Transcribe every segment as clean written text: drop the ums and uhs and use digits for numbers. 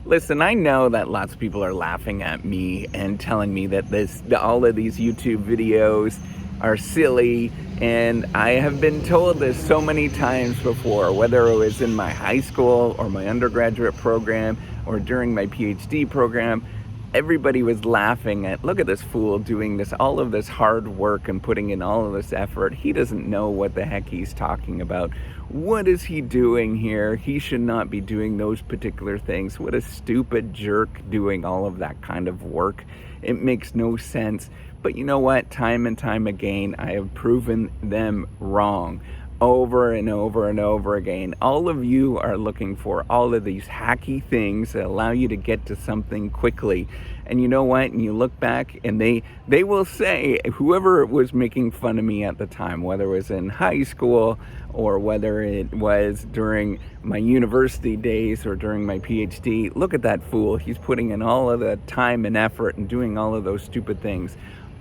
Listen, I know that lots of people are laughing at me and telling me that all of these YouTube videos are silly, and I have been told this so many times before, whether it was in my high school or my undergraduate program or during my PhD program. Everybody was laughing at, look at this fool doing all of this hard work and putting in all of this effort. He doesn't know what the heck he's talking about. What is he doing here? He should not be doing those particular things. What a stupid jerk doing all of that kind of work. It makes no sense. But you know what? Time and time again, I have proven them wrong. Over and over and over again. All of you are looking for all of these hacky things that allow you to get to something quickly. And you know what? And you look back and they will say, whoever was making fun of me at the time, whether it was in high school or whether it was during my university days or during my PhD, look at that fool. He's putting in all of the time and effort and doing all of those stupid things.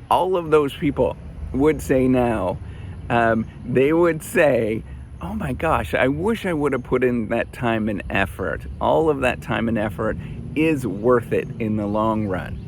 All of those people would say now, they would say, oh my gosh, I wish I would have put in that time and effort. All of that time and effort is worth it in the long run.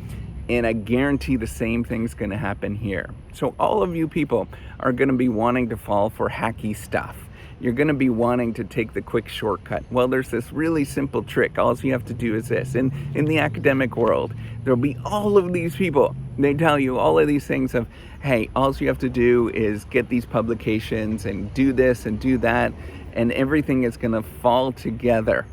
And I guarantee the same thing's going to happen here. So all of you people are going to be wanting to fall for hacky stuff. You're going to be wanting to take the quick shortcut. Well, there's this really simple trick. All you have to do is this. In the academic world, there'll be all of these people. They tell you all of these things of, hey, all you have to do is get these publications and do this and do that, and everything is going to fall together.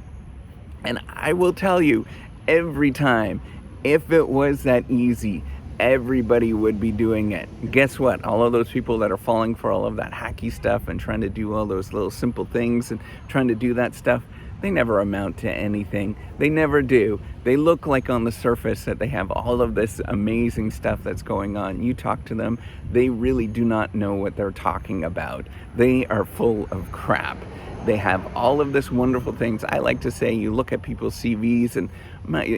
And I will tell you, every time, if it was that easy, everybody would be doing it. Guess what? All of those people that are falling for all of that hacky stuff and trying to do all those little simple things and trying to do that stuff, they never amount to anything. They never do. They look like on the surface that they have all of this amazing stuff that's going on. You talk to them, they really do not know what they're talking about. They are full of crap. They have all of this wonderful things. I like to say, you look at people's CVs, and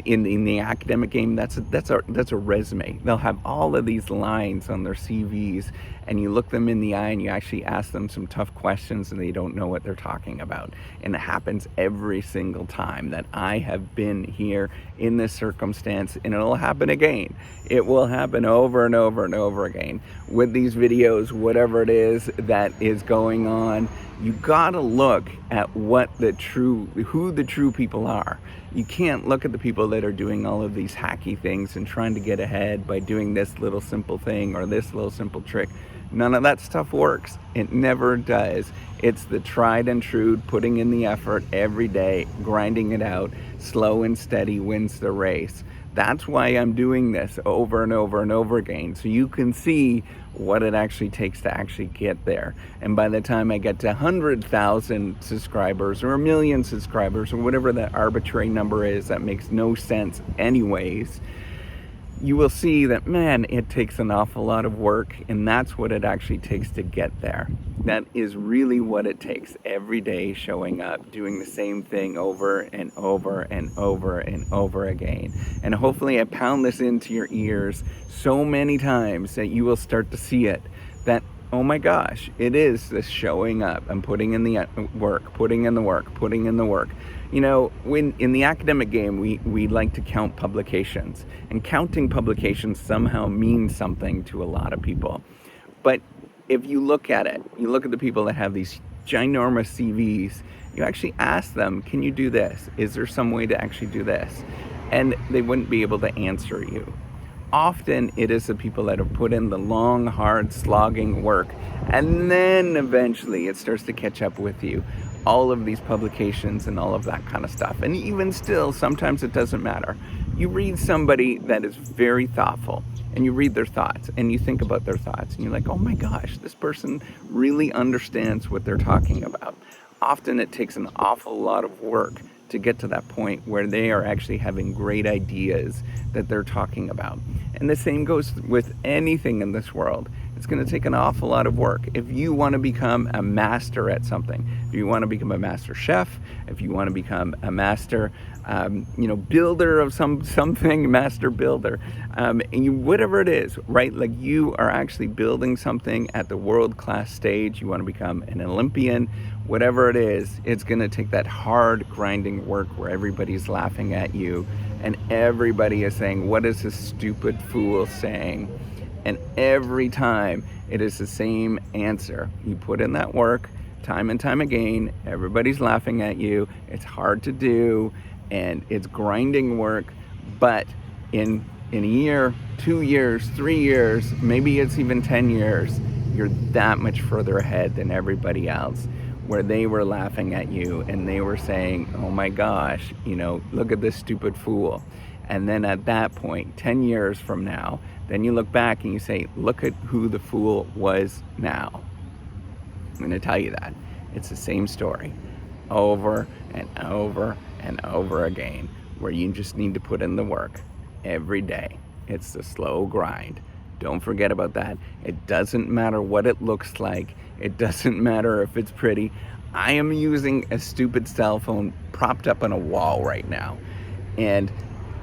in the academic game, that's a resume. They'll have all of these lines on their CVs, and you look them in the eye and you actually ask them some tough questions and they don't know what they're talking about. And it happens every single time that I have been here in this circumstance, and it'll happen again. It will happen over and over and over again with these videos, whatever it is that is going on. You gotta look at who the true people are. You can't look at the people that are doing all of these hacky things and trying to get ahead by doing this little simple thing or this little simple trick. None of that stuff works. It never does. It's the tried and true, putting in the effort every day, grinding it out. Slow and steady wins the race. That's why I'm doing this over and over and over again, so you can see what it actually takes to actually get there. And by the time I get to 100,000 subscribers or 1 million subscribers or whatever that arbitrary number is that makes no sense anyways, you will see that, man, it takes an awful lot of work, and that's what it actually takes to get there. That is really what it takes every day, showing up, doing the same thing over and over and over and over again. And hopefully I pound this into your ears so many times that you will start to see it, that, oh my gosh, it is this showing up and putting in the work, putting in the work, putting in the work. You know, when in the academic game, we like to count publications, and counting publications somehow means something to a lot of people. But if you look at it, you look at the people that have these ginormous CVs, you actually ask them, can you do this? Is there some way to actually do this? And they wouldn't be able to answer you. Often it is the people that have put in the long, hard, slogging work, and then eventually it starts to catch up with you. All of these publications and all of that kind of stuff. And even still, sometimes it doesn't matter. You read somebody that is very thoughtful, and you read their thoughts, and you think about their thoughts, and you're like, oh my gosh, this person really understands what they're talking about. Often it takes an awful lot of work to get to that point where they are actually having great ideas that they're talking about. And the same goes with anything in this world. It's going to take an awful lot of work. If you want to become a master at something, if you want to become a master chef, if you want to become a master, builder of something, master builder, whatever it is, right? Like you are actually building something at the world-class stage. You want to become an Olympian, whatever it is, it's going to take that hard grinding work where everybody's laughing at you and everybody is saying, what is this stupid fool saying? And every time it is the same answer. You put in that work time and time again, everybody's laughing at you, it's hard to do, and it's grinding work, but in a year, 2 years, 3 years, maybe it's even 10 years, you're that much further ahead than everybody else, where they were laughing at you and they were saying, oh my gosh, look at this stupid fool. And then at that point, 10 years from now, then you look back and you say, look at who the fool was now. I'm going to tell you that. It's the same story over and over and over again, where you just need to put in the work every day. It's the slow grind. Don't forget about that. It doesn't matter what it looks like. It doesn't matter if it's pretty. I am using a stupid cell phone propped up on a wall right now. And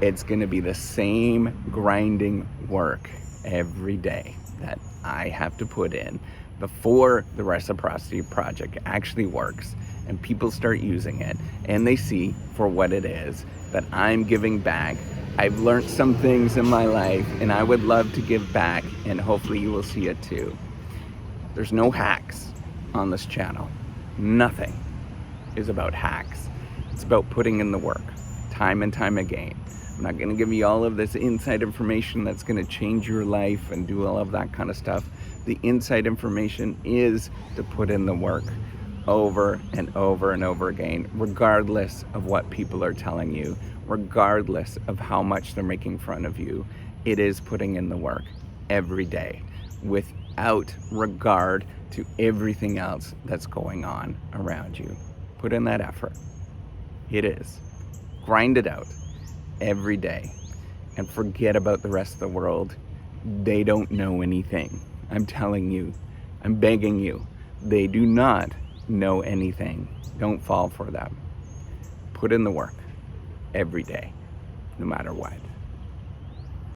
it's going to be the same grinding work every day that I have to put in before the reciprocity project actually works and people start using it and they see for what it is, that I'm giving back. I've learned some things in my life and I would love to give back, and hopefully you will see it too. There's no hacks on this channel. Nothing is about hacks. It's about putting in the work time and time again. I'm not going to give you all of this inside information that's going to change your life and do all of that kind of stuff. The inside information is to put in the work over and over and over again, regardless of what people are telling you, regardless of how much they're making fun of you. It is putting in the work every day without regard to everything else that's going on around you. Put in that effort. It is. Grind it out every day and forget about the rest of the world. They don't know anything. I'm telling you, I'm begging you, they do not know anything. Don't fall for them. Put in the work every day, no matter what.